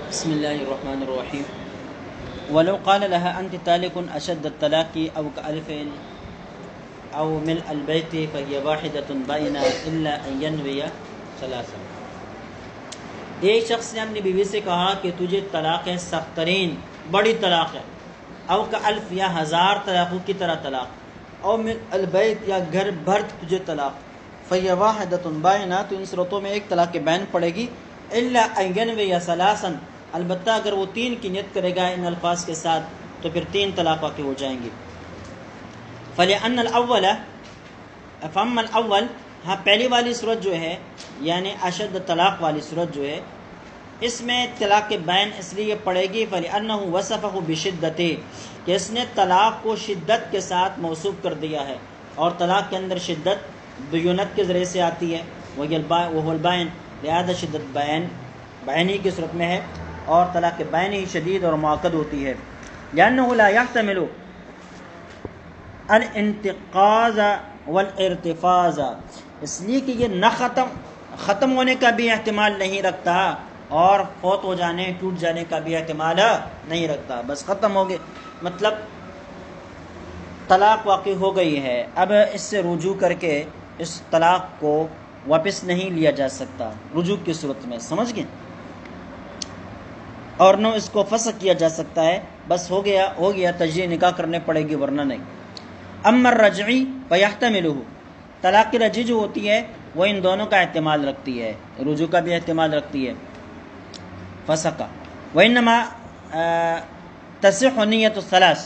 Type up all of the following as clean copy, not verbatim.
بسم الله الرحمن الرحيم. ولو قال لها أنت طالق أشد الطلاق أو كألف أو ملء البيت فهي واحدة بائنة إلا أن ينوي ثلاثا. ایک شخص نے اپنی بیوی سے کہا کہ تجھے طلاق ہے سخت ترین بڑی طلاق ہے، او کا الف یا ہزار طلاقوں کی طرح طلاق، او من البیت یا گھر بھر تجھے طلاق، فہی واحدۃ بائنہ، تو ان صورتوں میں ایک طلاق بین پڑے گی، الا ان ینوی ثلاثا، البتہ اگر وہ تین کی نیت کرے گا ان الفاظ کے ساتھ تو پھر تین طلاق واقع ہو جائیں گی. فلأن الاول فاما الاول، ہاں پہلی والی صورت جو ہے یعنی اشد طلاق والی صورت جو ہے، اس میں طلاق بین اس لیے پڑے گی فلأنہ وصفہ بشدت، کہ اس نے طلاق کو شدت کے ساتھ موصوف کر دیا ہے، اور طلاق کے اندر شدت بیونت کے ذریعے سے آتی ہے، وہ البائن، لہذا شدت بین ہی کی صورت میں ہے، اور طلاق بین ہی شدید اور مؤکد ہوتی ہے. لأنہ لا يحتمل الانتقاض والارتفاض، اس لیے کہ یہ نہ ختم ہونے کا بھی احتمال نہیں رکھتا اور فوت ہو جانے ٹوٹ جانے کا بھی احتمال نہیں رکھتا. بس ختم ہو گئے، مطلب طلاق واقع ہو گئی ہے، اب اس سے رجوع کر کے اس طلاق کو واپس نہیں لیا جا سکتا رجوع کی صورت میں، سمجھ گئے، اور نہ اس کو فسخ کیا جا سکتا ہے، بس ہو گیا تجزیہ نکاح کرنے پڑے گی ورنہ نہیں. اما الرجعی فیحتملہ، طلاق رجعی جو ہوتی ہے وہ ان دونوں کا احتمال رکھتی ہے، رجوع کا بھی احتمال رکھتی ہے، فسقہ. وانما تصح نیت الثلاث،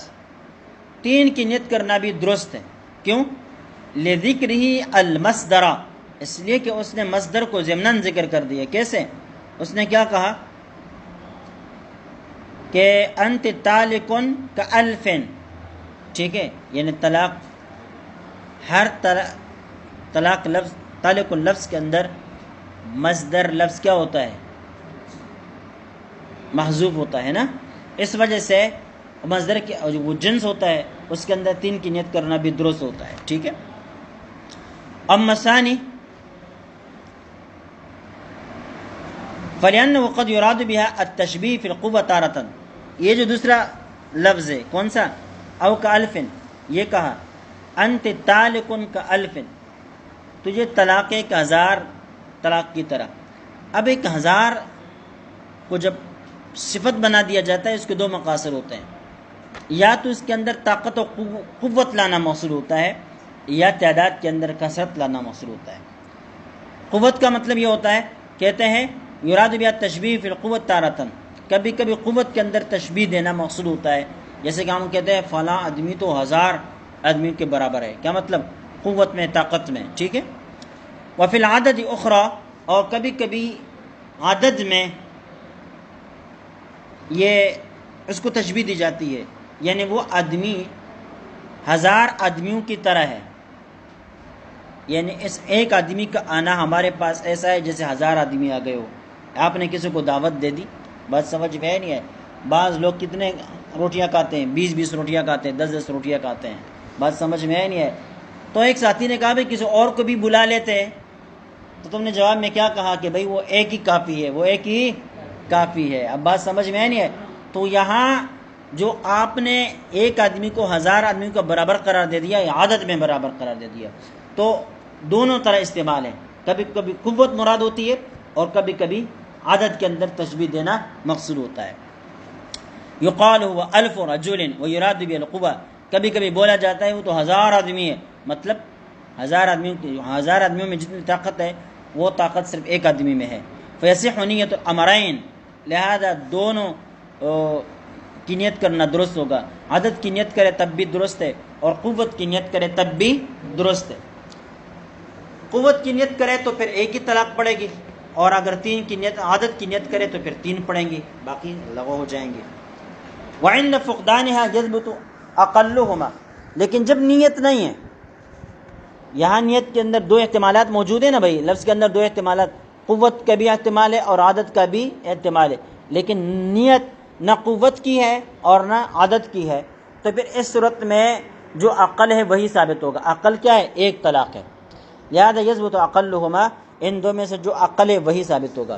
تین کی نیت کرنا بھی درست ہے. کیوں؟ لذکرہ المصدر، اس لیے کہ اس نے مصدر کو ضمناً ذکر کر دیا. کیسے؟ اس نے کیا کہا کہ انت طالق کالف، ٹھیک ہے، یعنی طلاق، ہر طلاق لفظ، طالق لفظ کے اندر مصدر لفظ کیا ہوتا ہے؟ محذوف ہوتا ہے نا، اس وجہ سے مصدر کی وہ جنس ہوتا ہے اس کے اندر تین کی نیت کرنا بھی درست ہوتا ہے، ٹھیک ہے. اما ثانی فلأنه قد يراد بها التشبیہ فی القوة تارة، یہ جو دوسرا لفظ ہے کون سا؟ او کالف، یہ کہا انت طالق کالف، تجھے طلاق ایک ہزار طلاق کی طرح. اب ایک ہزار کو جب صفت بنا دیا جاتا ہے اس کے دو مقاصد ہوتے ہیں، یا تو اس کے اندر طاقت و قوت لانا مقصود ہوتا ہے، یا تعداد کے اندر کثرت لانا مقصود ہوتا ہے. قوت کا مطلب یہ ہوتا ہے، کہتے ہیں یراد بها التشبیہ فی القوة تارة، کبھی کبھی قوت کے اندر تشبیہ دینا مقصود ہوتا ہے، جیسے کہ ہم کہتے ہیں فلاں آدمی تو ہزار آدمیوں کے برابر ہے، کیا مطلب؟ قوت میں، طاقت میں، ٹھیک ہے. وفی العدد اخرى، اور کبھی کبھی عدد میں یہ اس کو تشبیہ دی جاتی ہے، یعنی وہ آدمی ہزار آدمیوں کی طرح ہے، یعنی اس ایک آدمی کا آنا ہمارے پاس ایسا ہے جیسے ہزار آدمی آ گئے ہو. آپ نے کسی کو دعوت دے دی، بات سمجھ میں نہیں ہے. بعض لوگ کتنے روٹیاں کھاتے ہیں؟ 20 روٹیاں کھاتے ہیں، 10 روٹیاں کھاتے ہیں، بات سمجھ میں نہیں ہے. تو ایک ساتھی نے کہا بھائی کسی اور کو بھی بلا لیتے، تو تم نے جواب میں کیا کہا کہ بھائی وہ ایک ہی کافی ہے، وہ ایک ہی کافی ہے. اب بات سمجھ میں نہیں ہے. تو یہاں جو آپ نے ایک آدمی کو ہزار آدمی کو برابر قرار دے دیا یا عدد میں برابر قرار دے دیا، تو دونوں طرح استعمال ہے، کبھی کبھی قوت مراد ہوتی ہے اور کبھی کبھی عدد کے اندر تشبیہ دینا مقصود ہوتا ہے. یقال هو الف رجل ویراد به القوة، کبھی کبھی بولا جاتا ہے وہ تو ہزار آدمی ہے، مطلب ہزار آدمیوں میں جتنی طاقت ہے وہ طاقت صرف ایک آدمی میں ہے. فیصح نیت الامرین، لہذا دونوں کی نیت کرنا درست ہوگا. عدد کی نیت کرے تب بھی درست ہے، اور قوت کی نیت کرے تب بھی درست ہے. قوت کی نیت کرے تو پھر ایک ہی طلاق پڑے گی، اور اگر تین کی نیت، عدد کی نیت کرے تو پھر تین پڑیں گی، باقی لغو ہو جائیں گے. وعند فقدانها يثبت اقلهما، لیکن جب نیت نہیں ہے، یہاں نیت کے اندر دو احتمالات موجود ہیں نا بھائی، لفظ کے اندر دو احتمالات، قوت کا بھی احتمال ہے اور عدد کا بھی احتمال ہے، لیکن نیت نہ قوت کی ہے اور نہ عدد کی ہے، تو پھر اس صورت میں جو عقل ہے وہی ثابت ہوگا. عقل کیا ہے؟ ایک طلاق ہے، لہذا یثبت اقلهما ان دو میں سے جو اقل ہے وہی ثابت ہوگا۔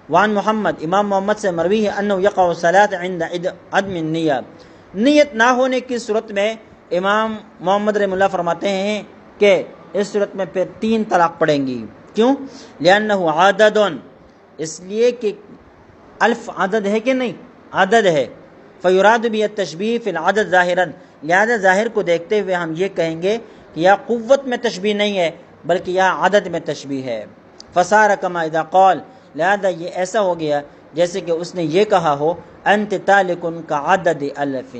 وان محمد، امام محمد سے مروی ہے انه یقع الصلاۃ عند عدم النیہ، نیت نہ ہونے کی صورت میں امام محمد رحمہ اللہ فرماتے ہیں کہ اس صورت میں پھر 3 طلاق پڑیں گی۔ کیوں؟ لأنہ عدد، اس لیے کہ الف عدد ہے کہ نہیں؟ عدد ہے۔ فیراد بھی التشبیہ فی العدد ظاہرا، لہذا ظاہر کو دیکھتے ہوئے ہم یہ کہیں گے کہ یا قوت میں تشبیہ نہیں ہے بلکہ یا عدد میں تشبیہ ہے۔ فصار کما اذا قال، لہذا یہ ایسا ہو گیا جیسے کہ اس نے یہ کہا ہو انت تالک کعدد الف،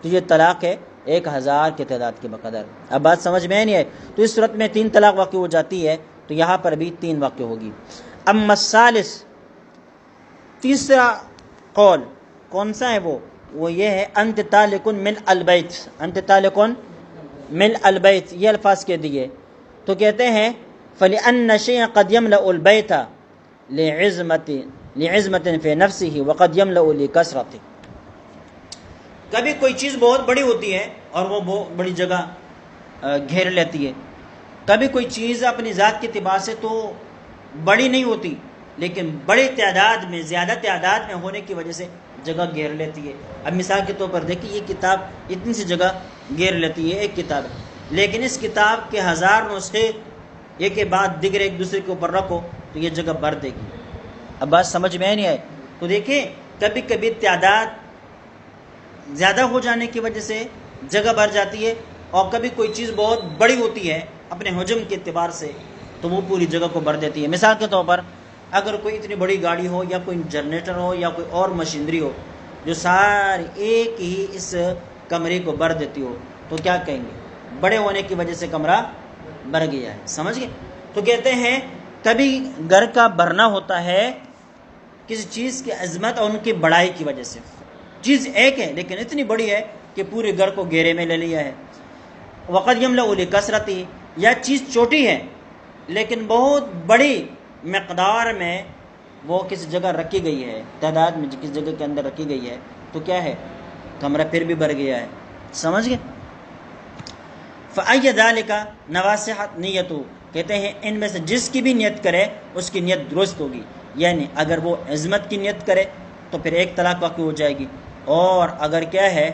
تو یہ طلاق ہے 1000 کے تعداد کے بقدر۔ اب بات سمجھ میں نہیں ہے، تو اس صورت میں 3 طلاق واقع ہو جاتی ہے، تو یہاں پر بھی 3 واقع ہوگی۔ اما الثالث، تیسرا قول کون سا ہے؟ وہ یہ ہے انت طالق من البیت، انت طالق من البیت، یہ الفاظ کے دیے تو کہتے ہیں فلأن شيئا قد يملأ البيت لعظمة في نفسه وقد يملأ لكثرة، کبھی کوئی چیز بہت بڑی ہوتی ہے اور وہ بہت بڑی جگہ گھیر لیتی ہے، کبھی کوئی چیز اپنی ذات کے اعتبار سے تو بڑی نہیں ہوتی لیکن بڑی تعداد میں، زیادہ تعداد میں ہونے کی وجہ سے جگہ گھیر لیتی ہے۔ اب مثال کے طور پر دیکھیں، یہ کتاب اتنی سی جگہ گھیر لیتی ہے، ایک کتاب ہے، لیکن اس کتاب کے 1000 نسخے ایک کے بعد دیگر ایک دوسرے کے اوپر رکھو تو یہ جگہ بھر دے گی۔ اب بات سمجھ میں نہیں آئے تو دیکھیں، کبھی کبھی تعداد زیادہ ہو جانے کی وجہ سے جگہ بھر جاتی ہے، اور کبھی کوئی چیز بہت بڑی ہوتی ہے اپنے حجم کے اعتبار سے تو وہ پوری جگہ کو بھر دیتی ہے۔ مثال کے طور پر اگر کوئی اتنی بڑی گاڑی ہو یا کوئی جنریٹر ہو یا کوئی اور مشینری ہو جو ساری ایک ہی اس کمرے کو بھر دیتی ہو تو کیا کہیں گے؟ بڑے ہونے کی وجہ سے کمرہ بھر گیا ہے، سمجھ گئے؟ تو کہتے ہیں کبھی گھر کا بھرنا ہوتا ہے کسی چیز کی عظمت اور ان کی بڑائی کی وجہ سے، چیز ایک ہے لیکن اتنی بڑی ہے کہ پورے گھر کو گھیرے میں لے لیا ہے۔ وقد یملأ لکثرت، یا چیز چھوٹی ہے لیکن بہت بڑی مقدار میں وہ کسی جگہ رکھی گئی ہے، تعداد میں کسی جگہ کے اندر رکھی گئی ہے تو کیا ہے؟ کمرہ پھر بھی بھر گیا ہے، سمجھ گئے؟ فأی ذالک نواصحت نیتو، کہتے ہیں ان میں سے جس کی بھی نیت کرے اس کی نیت درست ہوگی، یعنی اگر وہ عظمت کی نیت کرے تو پھر 1 طلاق واقع ہو جائے گی، اور اگر کیا ہے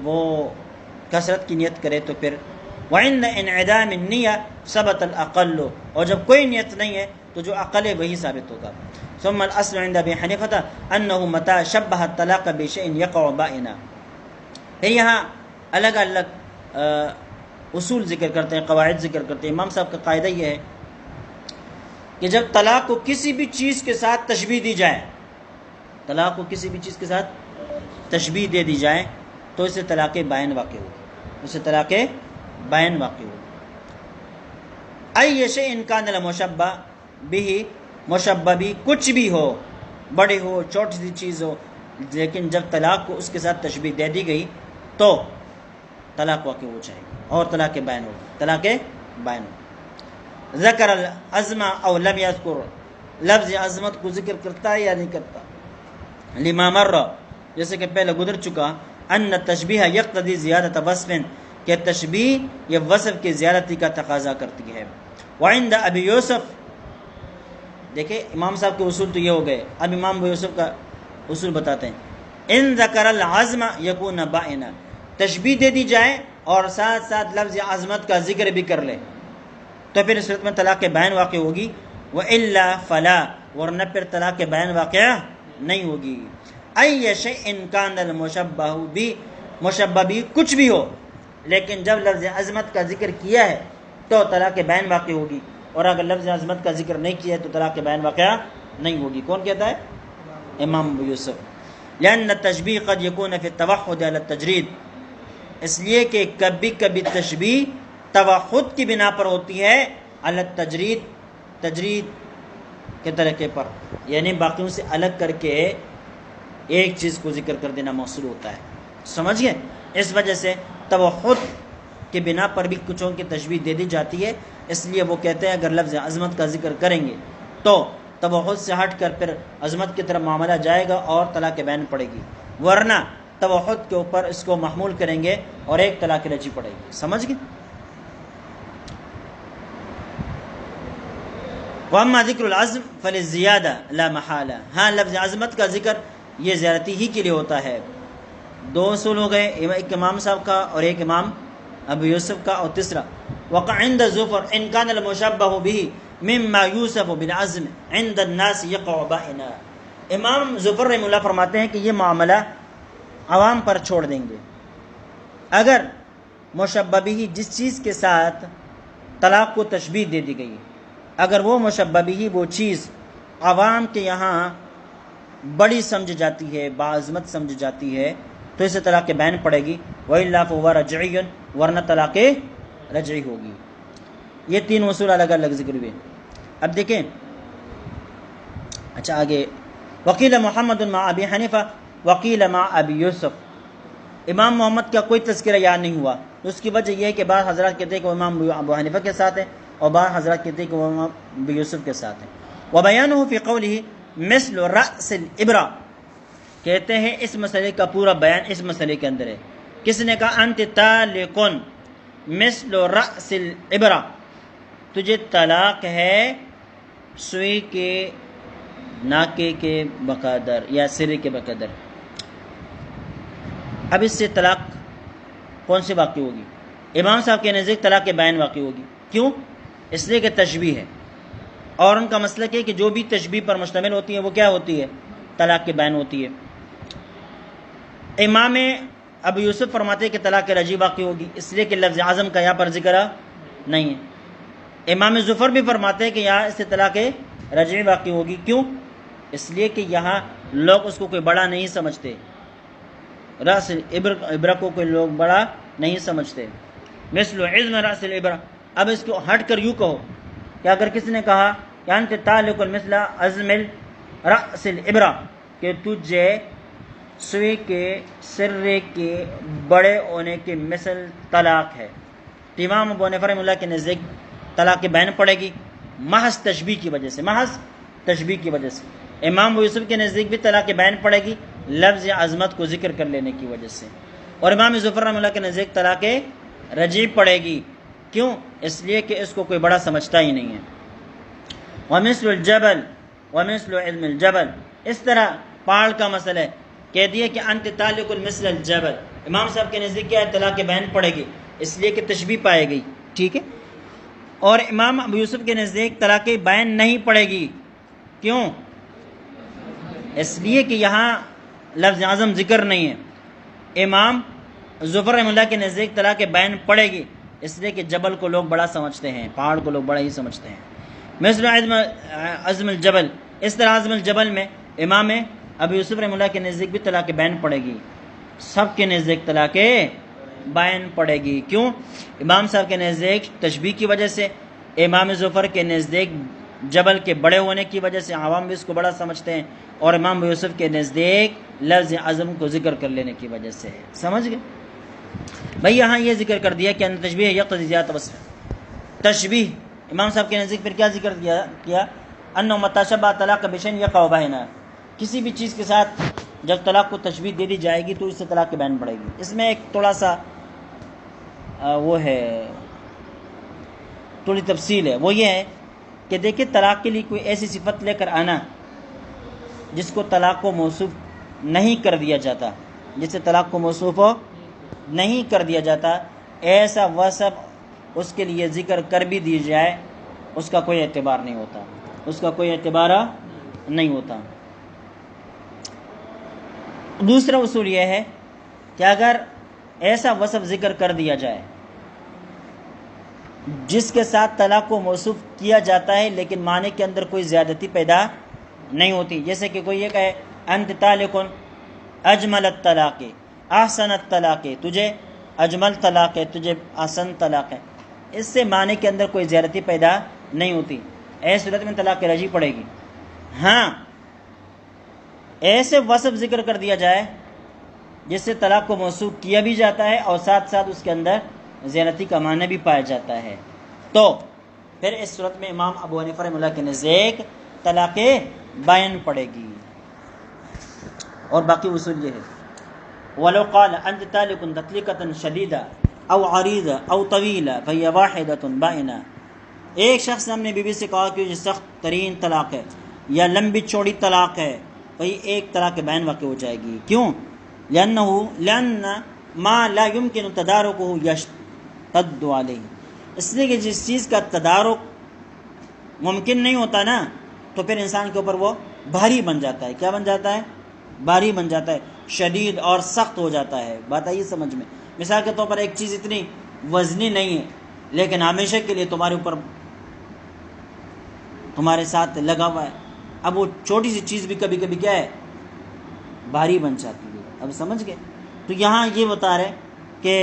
وہ کثرت کی نیت کرے تو پھر وعند انعدام النیہ ثبت الاقل، اور جب کوئی نیت نہیں ہے تو جو اقل ہے وہی ثابت ہوگا۔ ثم الاصل عند ابی حنیفہ انه متى شبہ الطلاق بشیء یقع بائنا، پھر یہاں الگ الگ اصول ذکر کرتے ہیں، قواعد ذکر کرتے ہیں۔ امام صاحب کا قاعدہ یہ ہے کہ جب طلاق کو کسی بھی چیز کے ساتھ تشبیہ دی جائے، طلاق کو کسی بھی چیز کے ساتھ تشبیہ دے دی جائے تو اسے طلاق بائن واقع ہوگی، اسے طلاق بائن واقع ہوگی۔ ای شیء کان المشبہ بھی، مشبہ بھی کچھ بھی ہو، بڑی ہو چھوٹی سی چیز ہو، لیکن جب طلاق کو اس کے ساتھ تشبیہ دے دی گئی تو طلاق واقع ہو جائے گی اور طلاق بائن ہوگی، طلاق بائن ہوگی۔ ذکر العظم او لم یذکر، لفظ عظمت کو ذکر کرتا ہے یا نہیں کرتا؟ لما مر، جیسے کہ پہلے گزر چکا، ان تشبیہ یقتضی زیادت وصف، کہ تشبیہ یہ وصف کی زیادتی کا تقاضا کرتی ہے۔ وعند ابی یوسف، دیکھیں امام صاحب کے اصول تو یہ ہو گئے، اب امام ابو یوسف کا اصول بتاتے ہیں۔ ان ذکر العظم یکون بائنا، تشبیہ دے دی جائے اور ساتھ ساتھ لفظ عظمت کا ذکر بھی کر لے تو پھر اس صورت میں طلاق بائن واقع ہوگی، وَإِلَّا فَلَا، ورنہ پھر طلاق بائن واقع نہیں ہوگی۔ اَيَّ شَيْءٍ كَانَ الْمُشَبَّهُ بھی، مشبہ بھی کچھ بھی ہو، لیکن جب لفظ عظمت کا ذکر کیا ہے تو طلاق بائن واقع ہوگی، اور اگر لفظ عظمت کا ذکر نہیں کیا ہے تو طلاق بائن واقع نہیں ہوگی۔ کون کہتا ہے؟ امام ابو یوسف۔ لأن التشبیہ قد یکون فی التوحد علی التجرید، اس لیے کہ کبھی کبھی تشبیہ توحد کی بنا پر ہوتی ہے، علی التجرید، تجرید کے طریقے پر، یعنی باقیوں سے الگ کر کے ایک چیز کو ذکر کر دینا موصول ہوتا ہے، سمجھ گئے؟ اس وجہ سے توحد کے بنا پر بھی کچھوں کی تشبیہ دے دی جاتی ہے، اس لیے وہ کہتے ہیں اگر لفظ عظمت کا ذکر کریں گے تو توحد سے ہٹ کر پھر عظمت کی طرف معاملہ جائے گا اور طلاق بین پڑے گی، ورنہ توحد کے اوپر اس کو محمول کریں گے اور ایک طلاق رجعی پڑے گی، سمجھ گئے؟ واما ذکر العزم فللزیادہ لا محالہ، ہاں لفظ عظمت کا ذکر یہ زیادتی ہی کے لیے ہوتا ہے۔ دو اصول ہو گئے، ایک امام صاحب کا اور ایک امام ابو یوسف کا، اور تیسرا وقع عند ظفر ان کان المشبہ به مما یوسف بالعزم عند الناس یقع بائنا۔ امام ظفر رحمہ اللہ فرماتے ہیں کہ یہ معاملہ عوام پر چھوڑ دیں گے، اگر مشبہ به جس چیز کے ساتھ طلاق کو تشبیہ دے دی گئی، اگر وہ مشبہ به وہ چیز عوام کے یہاں بڑی سمجھ جاتی ہے، باعظمت سمجھ جاتی ہے، تو اسے طلاق بین پڑے گی، وَإِلَّا فَهُوَ رَجْعِيٌّ ورنہ طلاق رجعی ہوگی۔ یہ تین اصول الگ الگ ذکر ہوئے۔ اب دیکھیں، اچھا آگے، وقیل محمد مع ابی حنیفہ وقیل مع ابی یوسف، امام محمد کا کوئی تذکرہ یاد نہیں ہوا، اس کی وجہ یہ ہے کہ بعض حضرات کہتے ہیں کہ وہ امام ابو حنیفہ کے ساتھ ہیں، اور بعض حضرات کہتے ہیں کہ وہ امام ابو یوسف کے ساتھ ہیں۔ وَبَيَانُهُ فِي قَوْلِهِ مِثْلُ رَأْسِ الْإِبْرَةِ، کہتے ہیں اس مسئلے کا پورا بیان اس مسئلے کے اندر ہے۔ کس نے کہا انت طالقن مثل رأس العبرہ، تجھے طلاق ہے سوئی کے ناکے کے بقدر یا سرے کے بقدر۔ اب اس سے طلاق کون سی واقع ہوگی؟ امام صاحب کے نزدیک طلاق بین واقع ہوگی۔ کیوں؟ اس لیے کہ تشبیہ ہے، اور ان کا مسلک ہے کہ جو بھی تشبیہ پر مشتمل ہوتی ہے وہ کیا ہوتی ہے؟ طلاق بین ہوتی ہے۔ امام ابو یوسف فرماتے ہیں کہ طلاق رجعی واقع ہوگی، اس لیے کہ لفظ عزم کا یہاں پر ذکر نہیں ہے۔ امام ظفر بھی فرماتے ہیں کہ یہاں اس سے طلاق رجعی واقع ہوگی۔ کیوں؟ اس لیے کہ یہاں لوگ اس کو کوئی بڑا نہیں سمجھتے، رأس العبرہ کو کوئی لوگ بڑا نہیں سمجھتے۔ مثل عزم رأس العبرہ، اب اس کو ہٹ کر یوں کہو کہ اگر کس نے کہا کہ انت طالق مثل عزم رأس العبرہ، کہ تجھے سوئی کے سرے کے بڑے ہونے کے مثل طلاق ہے، تو امام ابو حنیفہ رحمہ اللہ کے نزدیک طلاق بین پڑے گی محض تشبیہ کی وجہ سے، محض تشبیہ کی وجہ سے۔ امام ابو یوسف کے نزدیک بھی طلاق بین پڑے گی لفظ عظمت کو ذکر کر لینے کی وجہ سے، اور امام ظفر رحمہ اللہ کے نزدیک طلاق رجعی پڑے گی۔ کیوں؟ اس لیے کہ اس کو کوئی بڑا سمجھتا ہی نہیں ہے۔ ومثل الجبل ومثل علم الجبل، اس طرح پہاڑ کا مسئلہ ہے، کہہ دیا کہ انت طالق مثل الجبل، امام صاحب کے نزدیک کیا ہے؟ طلاق بین پڑے گی، اس لیے کہ تشبیہ پائے گئی، ٹھیک ہے۔ اور امام ابو یوسف کے نزدیک طلاق بین نہیں پڑے گی۔ کیوں؟ اس لیے کہ یہاں لفظ عظم ذکر نہیں ہے۔ امام ظفر رحمہ اللہ کے نزدیک طلاق بین پڑے گی، اس لیے کہ جبل کو لوگ بڑا سمجھتے ہیں، پہاڑ کو لوگ بڑا ہی سمجھتے ہیں۔ مثل عزم الجبل، اس طرح عزم الجبل میں امام ابو یوسف رحمہ اللہ کے نزدیک بھی طلاق بین پڑے گی، سب کے نزدیک طلاق بین پڑے گی۔ کیوں؟ امام صاحب کے نزدیک تشبیہ کی وجہ سے، امام ظفر کے نزدیک جبل کے بڑے ہونے کی وجہ سے، عوام بھی اس کو بڑا سمجھتے ہیں، اور امام ابو یوسف کے نزدیک لفظ عظم کو ذکر کر لینے کی وجہ سے۔ سمجھ گئے بھائی؟ یہاں یہ ذکر کر دیا کہ ان تشبیہ یقتضی زیادۃ وصف، تشبیہ امام صاحب کے نزدیک پھر کیا ذکر کیا؟ انہ متی شبہ طلاق بشیء یقع بینہ، کسی بھی چیز کے ساتھ جب طلاق کو تشبیہ دے دی جائے گی تو اس سے طلاق بین پڑے گی۔ اس میں ایک تھوڑا سا وہ ہے، تھوڑی تفصیل ہے، وہ یہ ہے کہ دیکھیں طلاق کے لیے کوئی ایسی صفت لے کر آنا جس کو طلاق کو موصوف نہیں کر دیا جاتا، جس سے طلاق کو موصوف نہیں کر دیا جاتا، ایسا وصف اس کے لیے ذکر کر بھی دی جائے اس کا کوئی اعتبار نہیں ہوتا، اس کا کوئی اعتبار نہیں ہوتا۔ دوسرا اصول یہ ہے کہ اگر ایسا وصف ذکر کر دیا جائے جس کے ساتھ طلاق کو موصوف کیا جاتا ہے لیکن معنی کے اندر کوئی زیادتی پیدا نہیں ہوتی، جیسے کہ کوئی یہ کہے انت طالق اجمل الطلاق احسن الطلاق، تجھے اجمل طلاق ہے، تجھے احسن طلاق ہے، اس سے معنی کے اندر کوئی زیادتی پیدا نہیں ہوتی، ایسی صورت میں طلاق رجعی پڑے گی۔ ہاں ایسے وصف ذکر کر دیا جائے جس سے طلاق کو موصوف کیا بھی جاتا ہے اور ساتھ ساتھ اس کے اندر زیادتی کا معنی بھی پایا جاتا ہے، تو پھر اس صورت میں امام ابو حنیفہ رحمہ اللہ کے نزدیک طلاق بین پڑے گی۔ اور باقی اصول یہ ہے وَلَوْ قَالَ أَنْتِ طَالِقٌ تَطْلِقَةً شَدِيدًا أَوْ عَرِيضًا أَوْ طَوِيلًا فَهِيَ وَاحِدَةٌ بَائِنَةٌ، ایک شخص نے اپنی بیوی سے کہا کہ یہ سخت ترین طلاق ہے یا لمبی چوڑی طلاق ہے، وہی ایک طلاق بین واقع ہو جائے گی. کیوں؟ لأن ما لا يمكن تدارکه یشتد علیہ، اس لیے کہ جس چیز کا تدارک ممکن نہیں ہوتا نا تو پھر انسان کے اوپر وہ بھاری بن جاتا ہے. کیا بن جاتا ہے؟ بھاری بن جاتا ہے، شدید اور سخت ہو جاتا ہے. بات آئی سمجھ میں؟ مثال کے طور پر ایک چیز اتنی وزنی نہیں ہے لیکن ہمیشہ کے لیے تمہارے اوپر تمہارے ساتھ لگا ہوا ہے، اب وہ چھوٹی سی چیز بھی کبھی کبھی کیا ہے؟ بھاری بن جاتی ہے. اب سمجھ گئے؟ تو یہاں یہ بتا رہے کہ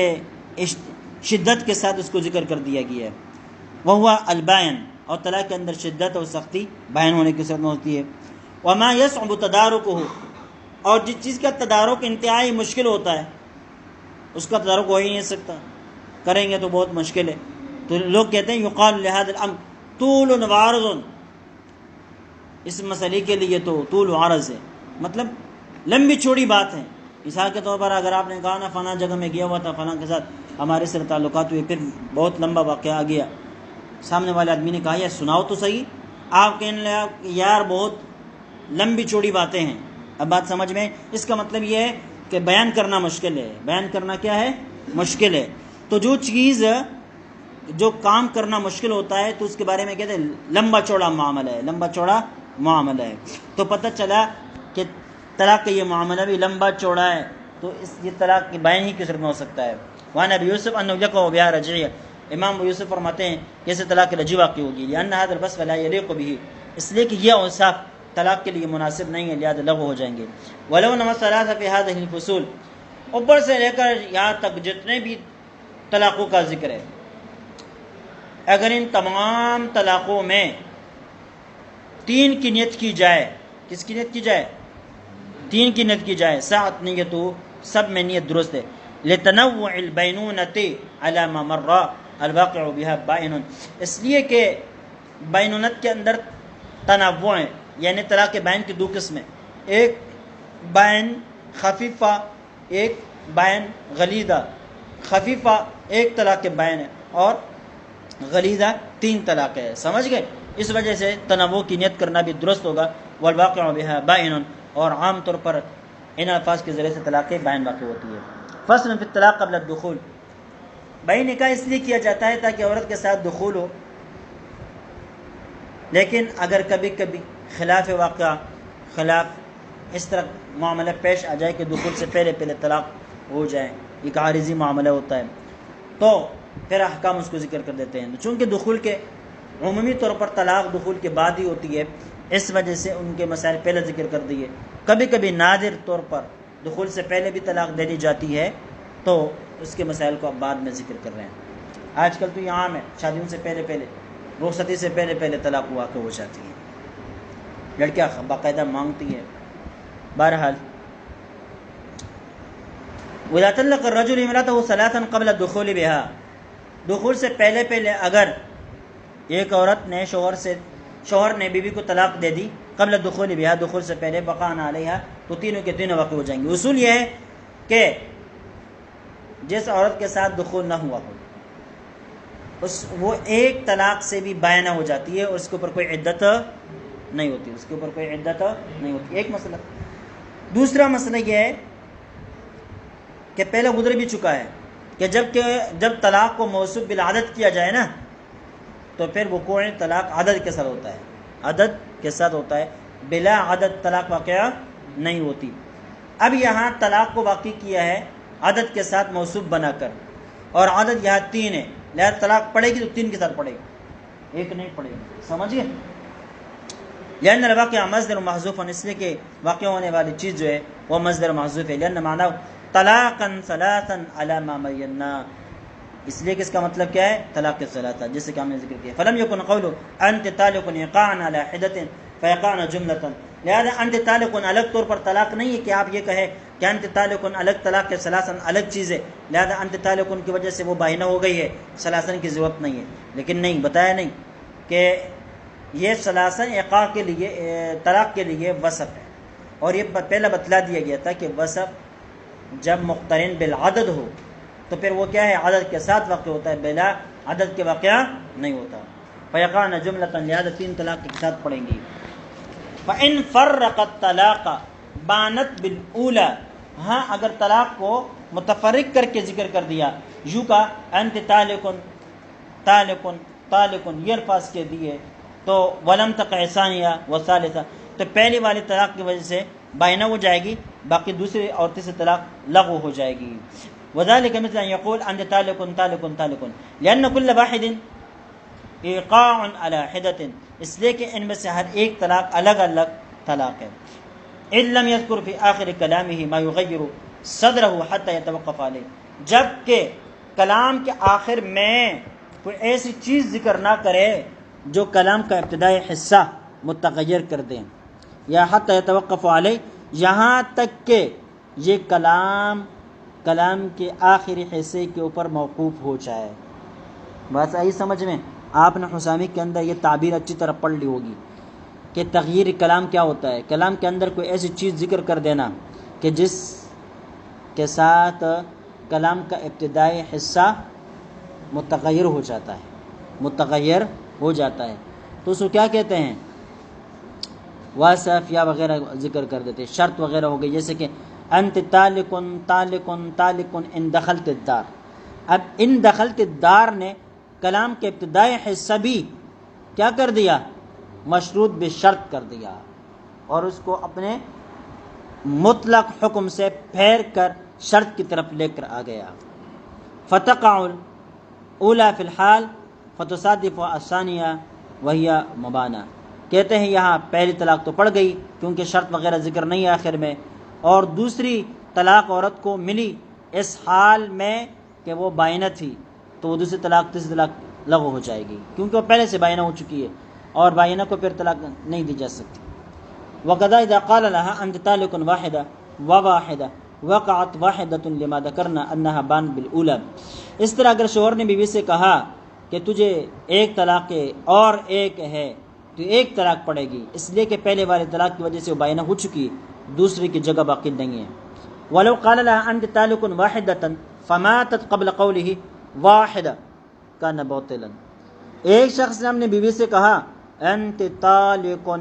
شدت کے ساتھ اس کو ذکر کر دیا گیا ہے. وہوا البائن، اور طلاق کے اندر شدت اور سختی بائن ہونے کی صورت میں ہوتی ہے. وما يصعب تدارکہ، اور جس چیز کا تدارک انتہائی مشکل ہوتا ہے اس کا تدارک ہو ہی نہیں سکتا، کریں گے تو بہت مشکل ہے. تو لوگ کہتے ہیں یقال لهذا الامر طول وعرض، اس مسئلے کے لیے تو طول و عرض ہے، مطلب لمبی چوڑی بات ہے. مثال کے طور پر اگر آپ نے کہا نا فلاں جگہ میں گیا ہوا تھا، فلاں کے ساتھ ہمارے سے تعلقات ہوئے، پھر بہت لمبا واقعہ آ گیا، سامنے والے آدمی نے کہا یار سناؤ تو صحیح، آپ کہنے لگا یار بہت لمبی چوڑی باتیں ہیں. اب بات سمجھ میں؟ اس کا مطلب یہ ہے کہ بیان کرنا مشکل ہے. بیان کرنا کیا ہے؟ مشکل ہے. تو جو چیز جو کام کرنا مشکل ہوتا ہے تو اس کے بارے میں کہتے ہیں لمبا چوڑا معاملہ ہے، لمبا چوڑا معاملہ ہے. تو پتہ چلا کہ طلاق کا یہ معاملہ بھی لمبا چوڑا ہے، تو یہ طلاق کی بائن ہی کی صورت میں ہو سکتا ہے. وعن ابی یوسف انه یقع بها رجعیہ، امام ابو یوسف فرماتے ہیں کہ اسے طلاق رجعی واقع ہوگی. لأن هذا الوصف لا يليق به، اس لیے کہ یہ اوصاف طلاق کے لیے مناسب نہیں ہے، لہذا لغو ہو جائیں گے. ولو نما ثلاثہ فی هذه الفصول، اوپر سے لے کر یہاں تک جتنے بھی طلاقوں کا ذکر ہے، اگر ان تمام طلاقوں میں 3 کی نیت کی جائے، کس کی نیت کی جائے؟ 3 کی نیت کی جائے، ساعت نیتو، سب میں نیت درست ہے. لتنوع البینونۃ علی ما مر الواقع بها بائن، اس لیے کہ بینونت کے اندر تنوع ہے، یعنی طلاق بائن کی 2 قسمیں، ایک بائن خفیفہ، ایک بائن غلیظہ. خفیفہ ایک طلاق بائن ہے اور غلیظہ 3 طلاق ہے. سمجھ گئے؟ اس وجہ سے تنوع کی نیت کرنا بھی درست ہوگا. والواقع بها بائن، اور عام طور پر ان الفاظ کے ذریعے سے طلاق بائن واقع ہوتی ہے. فصل فی الطلاق قبل الدخول، بھائی نکاح اس لیے کیا جاتا ہے تاکہ عورت کے ساتھ دخول ہو، لیکن اگر کبھی کبھی خلاف واقعہ، خلاف اس طرح معاملہ پیش آ جائے کہ دخول سے پہلے پہلے طلاق ہو جائے، ایک عارضی معاملہ ہوتا ہے، تو پھر احکام اس کو ذکر کر دیتے ہیں. چونکہ دخول کے عمومی طور پر طلاق دخول کے بعد ہی ہوتی ہے، اس وجہ سے ان کے مسائل پہلے ذکر کر دیے. کبھی کبھی نادر طور پر دخول سے پہلے بھی طلاق دے دی جاتی ہے، تو اس کے مسائل کو اب بعد میں ذکر کر رہے ہیں. آج کل تو یہ عام ہے، شادیوں سے پہلے پہلے، رخصتی سے پہلے پہلے طلاق واقع ہو جاتی ہے، لڑکیاں باقاعدہ مانگتی ہے. بہرحال وَإِذَا طَلَّقَ الرَّجُلُ امْرَأَتَهُ ثَلَاثًا قَبْلَ الدُّخُولِ بِهَا، دخول سے پہلے پہلے اگر ایک عورت نے شوہر نے بیوی کو طلاق دے دی قبل الدخول بها، دخول سے پہلے، بقاءً علیہا، تو تینوں کے تینوں واقع ہو جائیں گے. اصول یہ ہے کہ جس عورت کے ساتھ دخول نہ ہوا ہو وہ ایک طلاق سے بھی بائنہ ہو جاتی ہے اور اس کے اوپر کوئی عدت نہیں ہوتی، اس کے اوپر کوئی عدت نہیں ہوتی. ایک مسئلہ. دوسرا مسئلہ یہ ہے کہ پہلے گزر بھی چکا ہے کہ جب طلاق کو موصوف بالعدد کیا جائے نا تو پھر وقوع طلاق عدد کے ساتھ ہوتا ہے، عدد کے ساتھ ہوتا ہے، بلا عدد طلاق واقعہ نہیں ہوتی. اب یہاں طلاق کو واقع کیا ہے عدد کے ساتھ موصوف بنا کر، اور عدد یہاں 3 ہے، لہذا طلاق پڑے گی تو 3 کے ساتھ پڑے گی، ایک نہیں پڑے گی. سمجھیے؟ لأن الواقع مصدر محذوف، اس لیے کہ واقع ہونے والی چیز جو ہے وہ مصدر محذوف ہے. لأن معنی طلاقا ثلاثا على ما بينا، اس لیے کہ اس کا مطلب کیا ہے؟ طلاق ثلاثہ، جیسے کہ ہم نے ذکر کیا. فلم يكن قول انت طالق يقعن على حدة فيقعن جملة، لہذا انت طالق الگ طور پر طلاق نہیں ہے کہ آپ یہ کہیں کہ انت طالق الگ طلاق کے ثلاثن الگ چیز ہے، لہذا انت طالق کی وجہ سے وہ باہنہ ہو گئی ہے، ثلاثن کی ضرورت نہیں ہے. لیکن نہیں، بتایا نہیں کہ یہ ثلاثن ایقاع کے لیے، طلاق کے لیے وصف ہے، اور یہ پہلا بتلا دیا گیا تھا کہ وصف جب مقترن بالعدد ہو تو پھر وہ کیا ہے؟ عدد کے ساتھ واقع ہوتا ہے، بلا عدد کے واقعہ نہیں ہوتا. فیقعن جملۃ، لہذا 3 طلاق کے ساتھ پڑھیں گی. فإن فرق الطلاق بانت بالأولى، ہاں اگر طلاق کو متفرق کر کے ذکر کر دیا، یوں کا انت طالقن طالقن طالقن، یہ الفاظ کے دیے، تو ولم تقع ثانیہ و ثالثہ، تو پہلی والی طلاق کی وجہ سے بائنہ ہو جائے گی، باقی دوسری اور تیسری طلاق لغو ہو جائے گی. وذلك مثل ان يقول انت طالق طالق طالق، لان كل واحد ایقاع علی حدۃ، اس لیے کہ ان میں سے ہر ایک طلاق الگ الگ طلاق ہے. ان لم یذکر فی آخر کلامہ ما یغیر صدرہ حتی یتوقف علیہ، جب کہ کلام کے آخر میں کوئی ایسی چیز ذکر نہ کرے جو کلام کا ابتدائی حصہ متغیر کر دیں، یا حتی یتوقف علیہ، یہاں تک کہ یہ کلام کے آخری حصے کے اوپر موقوف ہو جائے. بات آئی سمجھ میں؟ آپ نے حسامی کے اندر یہ تعبیر اچھی طرح پڑھ لی ہوگی کہ تغییر کلام کیا ہوتا ہے. کلام کے اندر کوئی ایسی چیز ذکر کر دینا کہ جس کے ساتھ کلام کا ابتدائی حصہ متغیر ہو جاتا ہے، تو اس کو کیا کہتے ہیں؟ واصف یا وغیرہ ذکر کر دیتے، شرط وغیرہ ہو گئی، جیسے کہ انت طالقن طالقن طالقن ان دخلت الدار. اب ان دخلت الدار نے کلام کے ابتدائی حصہ بھی کیا کر دیا؟ مشروط بشرط کر دیا، اور اس کو اپنے مطلق حکم سے پھیر کر شرط کی طرف لے کر آ گیا. فتقع الاولی فی الحال فتصادف الثانیہ وہی مبانہ، کہتے ہیں یہاں پہلی طلاق تو پڑ گئی کیونکہ شرط وغیرہ ذکر نہیں ہے آخر میں، اور دوسری طلاق عورت کو ملی اس حال میں کہ وہ بائنہ تھی، تو وہ دوسری طلاق تیسری طلاق لغو ہو جائے گی کیونکہ وہ پہلے سے بائنہ ہو چکی ہے، اور بائنہ کو پھر طلاق نہیں دی جا سکتی. وَقَذَا إِذَا قَالَ لَهَا أَنْتِ طَالِقٌ وَاحِدَةٌ وَوَاحِدَةٌ وَقَعَتْ وَاحِدَةٌ لِمَا ذَكَرْنَا أَنَّهَا بَانَتْ بِالْأُولَى، اس طرح اگر شوہر نے بیوی سے کہا کہ تجھے ایک طلاق اور ایک ہے تو ایک طلاق پڑے گی، اس لیے کہ پہلے والی طلاق کی وجہ سے وہ بائنہ ہو چکی، دوسری کی جگہ باقی نہیں ہے. وَلَوْ قَالَ لَهَا أَنْتِ طَالِقٌ وَاحِدَةً فَمَاتَتْ قَبْلَ قَوْلِهِ وَاحِدَةً كَانَ بَاطِلًا، ایک شخص نے اپنی بیوی سے کہا انت طالقن،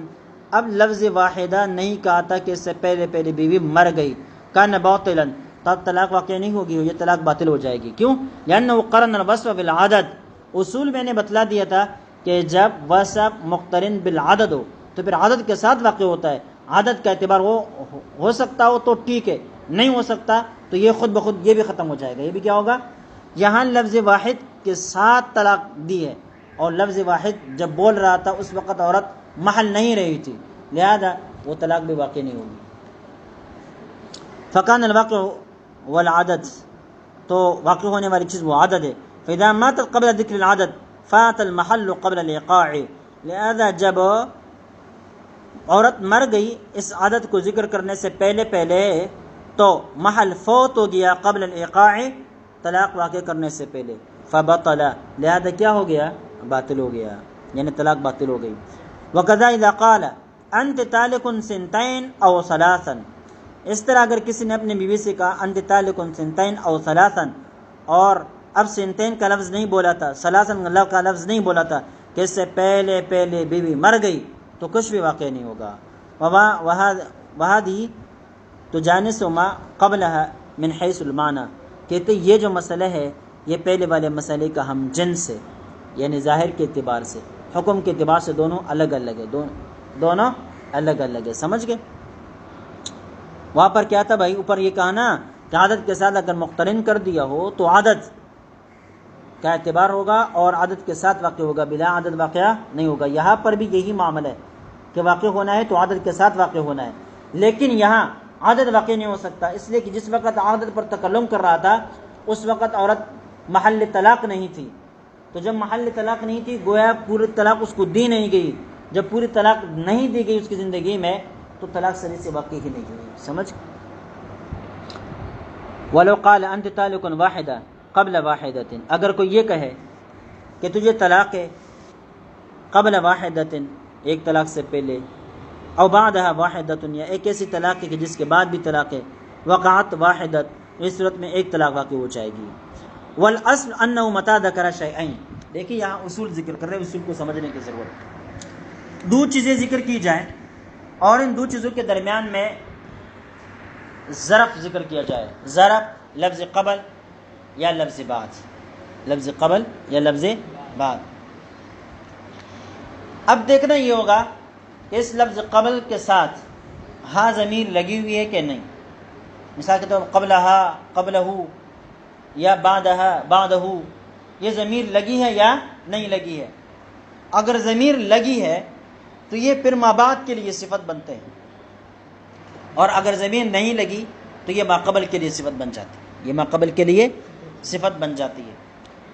اب لفظ واحدہ نہیں کہا تھا کہ اس سے پہلے بیوی مر گئی، کان باطلا، تب طلاق واقع نہیں ہوگی، یہ طلاق باطل ہو جائے گی. کیوں؟ لأنه قرن الوصف بالعدد، اصول میں نے بتلا دیا تھا کہ جب وصف مقترن بالعدد ہو تو پھر عدد کے ساتھ واقع ہوتا ہے. عدد کا اعتبار ہو سکتا ہو تو ٹھیک ہے، نہیں ہو سکتا تو یہ خود بخود یہ بھی ختم ہو جائے گا. یہ بھی کیا ہوگا؟ یہاں لفظ واحد کے ساتھ طلاق دی ہے، اور لفظ واحد جب بول رہا تھا اس وقت عورت محل نہیں رہی تھی، لہذا وہ طلاق بھی واقع نہیں ہوگی. فکان الواقع والعدد، تو واقع ہونے والی چیز وہ عدد ہے. فاذا ماتت قبل ذکر العدد فات المحل قبل الايقاع، لہذا جب عورت مر گئی اس عدد کو ذکر کرنے سے پہلے تو محل فوت ہو گیا قبل الايقاع، طلاق واقع کرنے سے پہلے. فبطل، لہذا کیا ہو گیا؟ باطل ہو گیا، یعنی طلاق باطل ہو گئی. وَكَذَا إِذَا قَالَ أَنْتِ طَالِقٌ سِنْتَيْنِ أَوْ ثَلَاثًا، اس طرح اگر کسی نے اپنی بیوی سے کہا أَنْتِ طَالِقٌ سِنْتَيْنِ أَوْ ثَلَاثًا، اور اب سنتین کا لفظ نہیں بولا تھا، ثلاثاً کا لفظ نہیں بولا تھا کہ اس سے پہلے بیوی مر گئی، تو کچھ بھی واقع نہیں ہوگا. وَهَذِهِ تُجَانِسُ مَا قَبْلَهَا مِنْ حَيْثُ الْمَعْنَى، کہتے یہ جو مسئلہ ہے یہ پہلے والے مسئلے کا ہم جنس ہے، یعنی ظاہر کے اعتبار سے، حکم کے اعتبار سے دونوں الگ الگ ہے، دونوں الگ الگ ہے. سمجھ گئے؟ وہاں پر کیا تھا بھائی؟ اوپر یہ کہا نا کہ عدد کے ساتھ اگر مقترن کر دیا ہو تو عدد کا اعتبار ہوگا اور عدد کے ساتھ واقع ہوگا، بلا عدد واقعہ نہیں ہوگا. یہاں پر بھی یہی معاملہ ہے کہ واقع ہونا ہے تو عدد کے ساتھ واقع ہونا ہے، لیکن یہاں عدد واقع نہیں ہو سکتا، اس لیے کہ جس وقت عدد پر تکلم کر رہا تھا اس وقت عورت محل طلاق نہیں تھی، تو جب محل طلاق نہیں تھی گویا پوری طلاق اس کو دی نہیں گئی. جب پوری طلاق نہیں دی گئی اس کی زندگی میں تو طلاق صحیح سے واقع ہی نہیں ہوئی. سمجھ؟ وَلَوْ قَالَ أَنْتِ طَالِقٌ وَاحِدَةً قَبْلَ وَاحِدَةٍ، اگر کوئی یہ کہے کہ تجھے طلاق ہے قبل واحدۃ، ایک طلاق سے پہلے، او بعدها واحدۃ، یا ایک ایسی طلاق ہے کہ جس کے بعد بھی طلاق ہے، وقعت واحدۃ، اس صورت میں ایک طلاق واقع ہو جائے گی. والأصل أنه متى ذكر شيئين، دیکھیے یہاں اصول ذکر کر رہے ہیں، اصول کو سمجھنے کی ضرورت ہے۔ دو چیزیں ذکر کی جائیں اور ان دو چیزوں کے درمیان میں ظرف ذکر کیا جائے، ظرف لفظ قبل یا لفظ بعد، لفظ قبل یا لفظ بعد۔ اب دیکھنا یہ ہوگا کہ اس لفظ قبل کے ساتھ ہا ضمیر لگی ہوئی ہے کہ نہیں۔ مثال کے طور پر قبلہا، قبلہ یا بعدہا، بعدہ، یہ ضمیر لگی ہے یا نہیں لگی ہے؟ اگر ضمیر لگی ہے تو یہ پھر ما بعد کے لیے صفت بنتے ہیں، اور اگر ضمیر نہیں لگی تو یہ ما قبل کے لیے صفت بن جاتی ہے، یہ ما قبل کے لیے صفت بن جاتی ہے۔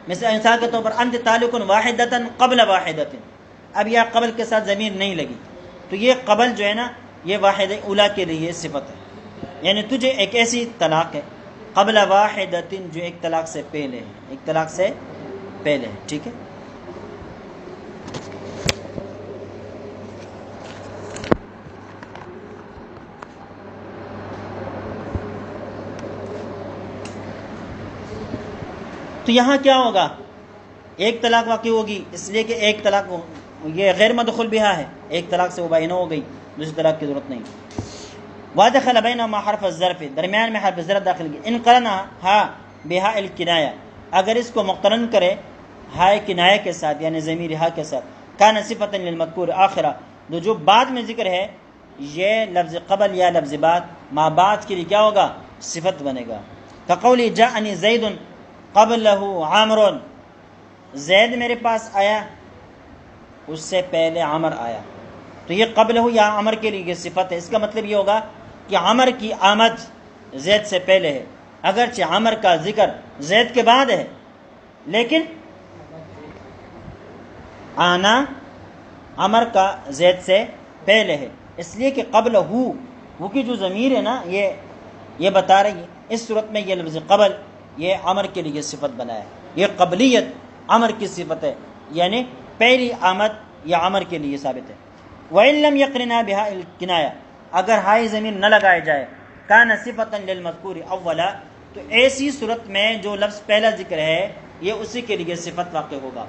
مثال کے طور پر انت تعلق واحدۃ قبل واحدۃ، اب یہ قبل کے ساتھ ضمیر نہیں لگی تو یہ قبل جو ہے نا یہ واحد اولا کے لیے صفت ہے، یعنی تجھے ایک ایسی طلاق ہے قبل واحدۃ جو ایک طلاق سے پہلے ہے، ایک طلاق سے پہلے ہے، ٹھیک ہے۔ تو یہاں کیا ہوگا؟ ایک طلاق واقع ہوگی، اس لیے کہ ایک طلاق یہ غیر مدخول بہا ہے، ایک طلاق سے وہ بائنہ ہو گئی، دوسری طلاق کی ضرورت نہیں۔ وادخل بینہما حرف الظرف، درمیان میں حرف ظرف داخل کی، ان قرنہ ہا بہا الکنایہ، اگر اس کو مقترن کرے ہائے کنایہ کے ساتھ یعنی ضمیر ہا کے ساتھ، کان صفۃ للمذکور آخرہ، جو بعد میں ذکر ہے یہ لفظ قبل یا لفظ بعد ما بعد کے لیے کیا ہوگا؟ صفت بنے گا۔ کقولی جاءنی زید قبلہ عامر، زید میرے پاس آیا اس سے پہلے عمر آیا، تو یہ قبلہ یا عمر کے لیے یہ صفت ہے۔ اس کا مطلب یہ ہوگا کہ عمر کی آمد زید سے پہلے ہے، اگرچہ عمر کا ذکر زید کے بعد ہے لیکن آنا عمر کا زید سے پہلے ہے، اس لیے کہ قبل ہو کی جو ضمیر ہے نا یہ بتا رہی ہے اس صورت میں یہ لفظ قبل یہ عمر کے لیے صفت بنا ہے، یہ قبلیت عمر کی صفت ہے، یعنی پہلی آمد یا عمر کے لیے ثابت ہے۔ وَإِن لَمْ يَقْرِنَا بِهَا الْكِنَایَہ، اگر ہائی ضمیر نہ لگائے جائے کان صفۃ للمذکور اولا، تو ایسی صورت میں جو لفظ پہلا ذکر ہے یہ اسی کے لیے صفت واقع ہوگا۔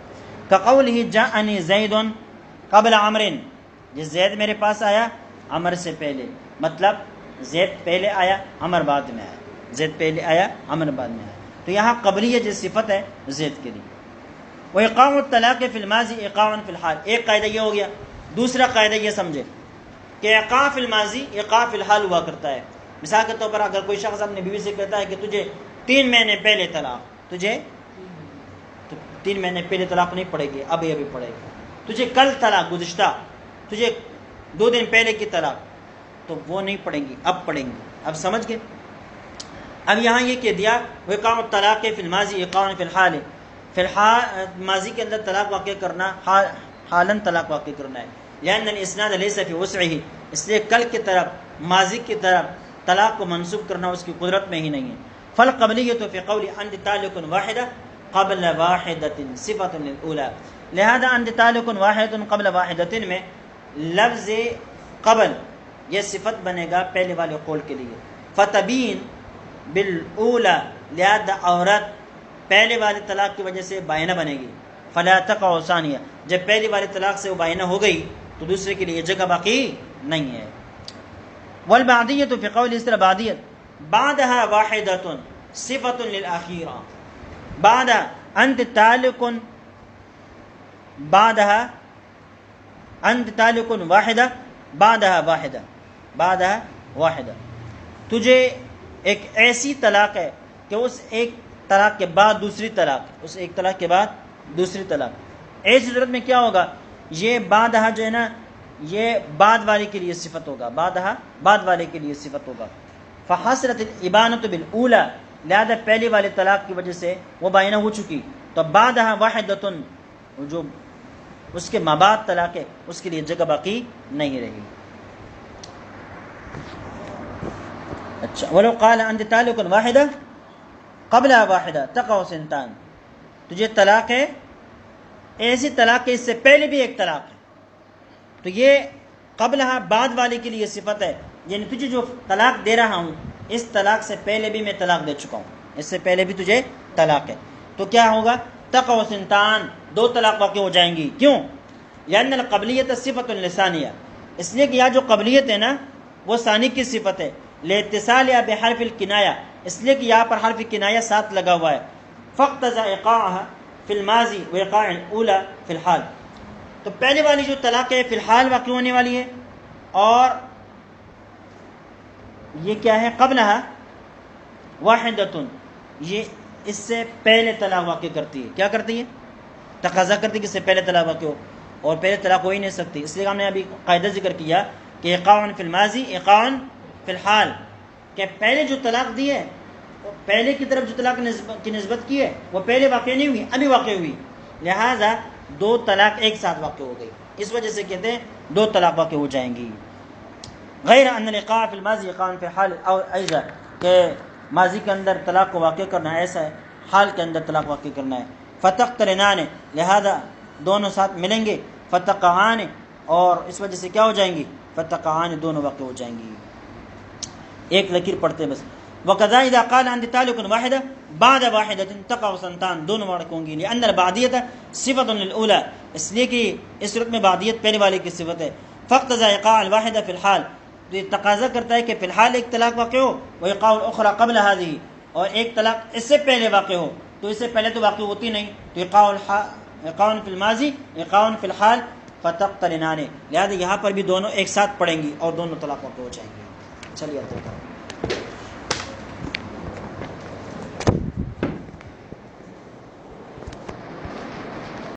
کقولہ جاءنی زید قبل عمر، جس زید میرے پاس آیا عمر سے پہلے، مطلب زید پہلے آیا عمر بعد میں آیا، زید پہلے آیا عمر بعد میں آیا، تو یہاں قبلیہ جو صفت ہے زید کے لیے۔ وإيقاع الطلاق فی الماضی ایقاع فی الحال، ایک قاعدہ یہ ہو گیا۔ دوسرا قاعدہ یہ سمجھے کہ ایقاع فی الماضی ایقاع فی الحال ہوا کرتا ہے۔ مثال کے طور پر اگر کوئی شخص اپنی بیوی سے کہتا ہے کہ تجھے 3 مہینے پہلے طلاق، تجھے 3 مہینے پہلے طلاق نہیں پڑے گی، ابھی پڑے گی، تجھے کل طلاق گزشتہ، تجھے 2 دن پہلے کی طلاق، تو وہ نہیں پڑیں گی، اب پڑیں گی۔ اب سمجھ گئے؟ اب یہاں یہ کہہ دیا وقاع الطلاق فی الماضی ایقاع فی الحال، فی الحال ماضی کے اندر طلاق واقع کرنا، حالاً طلاق واقع کرنا ہے، لأن الاسناد لیس فی وسعہ، اس لیے کل کی طرف ماضی کی طرف طلاق کو منسوخ کرنا اس کی قدرت میں ہی نہیں ہے۔ فالقبلیۃ فی قول انت طالق واحدہ قبل واحدۃ صفۃ للأولی، لہذا انت طالق واحدۃ قبل واحدۃ میں لفظ قبل یہ صفت بنے گا پہلے والے قول کے لیے۔ فتبین بالاولی، لہذا عورت پہلے والی طلاق کی وجہ سے بائنہ بنے گی۔ فلا تقع ثانیہ، جب پہلی والی طلاق سے وہ بائنہ ہو گئی تو دوسرے کے لیے یہ جگہ باقی نہیں ہے۔ والبعدیۃ فی قول، اس طرح بعدیت بعدها واحدۃ صفۃ للأخیرہ، بعد انت طالق، بعدها انت طالق واحدہ، بعدها واحدہ، بعدها واحدہ، تجھے ایک ایسی طلاق ہے کہ اس ایک طلاق کے بعد دوسری طلاق، اس ایک طلاق کے بعد دوسری طلاق، ایسی صورت میں کیا ہوگا؟ یہ بعدہا جو ہے نا یہ بعد والے کے لیے صفت ہوگا، بعدہا بعد والے کے لیے صفت ہوگا۔ فحسرت الابانۃ بالاولی، لہذا پہلی والی طلاق کی وجہ سے وہ بائنہ ہو چکی، تو بعدہا واحدۃ جو اس کے مابعد طلاق ہے اس کے لیے جگہ باقی نہیں رہی۔ اچھا، ولو قال انت طالق واحدہ قبل واحدہ تقع سنتان، تجھے طلاق ہے ایسی طلاق ہے اس سے پہلے بھی ایک طلاق ہے، تو یہ قبلہ بعد والے کے لیے صفت ہے، یعنی تجھے جو طلاق دے رہا ہوں اس طلاق سے پہلے بھی میں طلاق دے چکا ہوں، اس سے پہلے بھی تجھے طلاق ہے، تو کیا ہوگا تقع سنتان، دو طلاق واقع ہو جائیں گی. کیوں؟ لأن القبلیت صفت لسانیہ، اس لیے کہ یہاں جو قبلیت ہے نا وہ ثانی کی صفت ہے. لاتصالها بحرف الکنایہ، اس لیے کہ یہاں پر حرف کنایہ ساتھ لگا ہوا ہے. فاقتضى ایقاعها فی الماضی وایقاع الاولی فی الحال، تو پہلے والی جو طلاق ہے فی الحال واقع ہونے والی ہے، اور یہ کیا ہے قبلها واحدۃ، یہ اس سے پہلے طلاق واقع کرتی ہے. کیا کرتی ہے؟ تقاضا کرتی ہے کہ اس سے پہلے طلاق واقع ہو، اور پہلے طلاق ہو ہی نہیں سکتی. اس لیے ہم نے ابھی قاعدہ ذکر کیا کہ ایقاع فی الماضی ایقاع فی الحال، کہ پہلے جو طلاق دی ہے، پہلے کی طرف جو طلاق کی نسبت کی ہے وہ پہلے واقع نہیں ہوئی، ابھی واقع ہوئی، لہٰذا دو طلاق ایک ساتھ واقع ہو گئی. اس وجہ سے کہتے ہیں دو طلاق واقع ہو جائیں گی. غیر ان الايقاع فی الماضی ایقاع فی الحال اور ایضا، کہ ماضی کے اندر طلاق کو واقع کرنا ایسا ہے، حال کے اندر طلاق واقع کرنا ہے. فتقترنان، لہذا دونوں ساتھ ملیں گے. فتقعان، اور اس وجہ سے کیا ہو جائیں گی؟ فتقعان، دونوں واقع ہو جائیں گی. ایک لکیر پڑھتے بس. وقضا اذا قال عند تعلق واحدہ بعد واحدۃ تقع سنتان، دونوں واقع ہوں گی. لان البعدیۃ صفت للاولى، اس لیے کہ اس صورت میں بعدیت پہلے والے کی صفت ہے. فاقتضى ایقاع الواحدہ فی الحال، تو یہ تقاضا کرتا ہے کہ فی الحال ایک طلاق واقع ہو، وایقاع الاخرى قبل هذه، اور ایک طلاق اس سے پہلے واقع ہو. تو اس سے پہلے تو واقع ہوتی نہیں، تو ایقاع فی الماضی ایقاع فی الحال فتقترنان، لہذا یہاں پر بھی دونوں ایک ساتھ پڑھیں گی اور دونوں طلاق واقع ہو جائیں گے. چلیے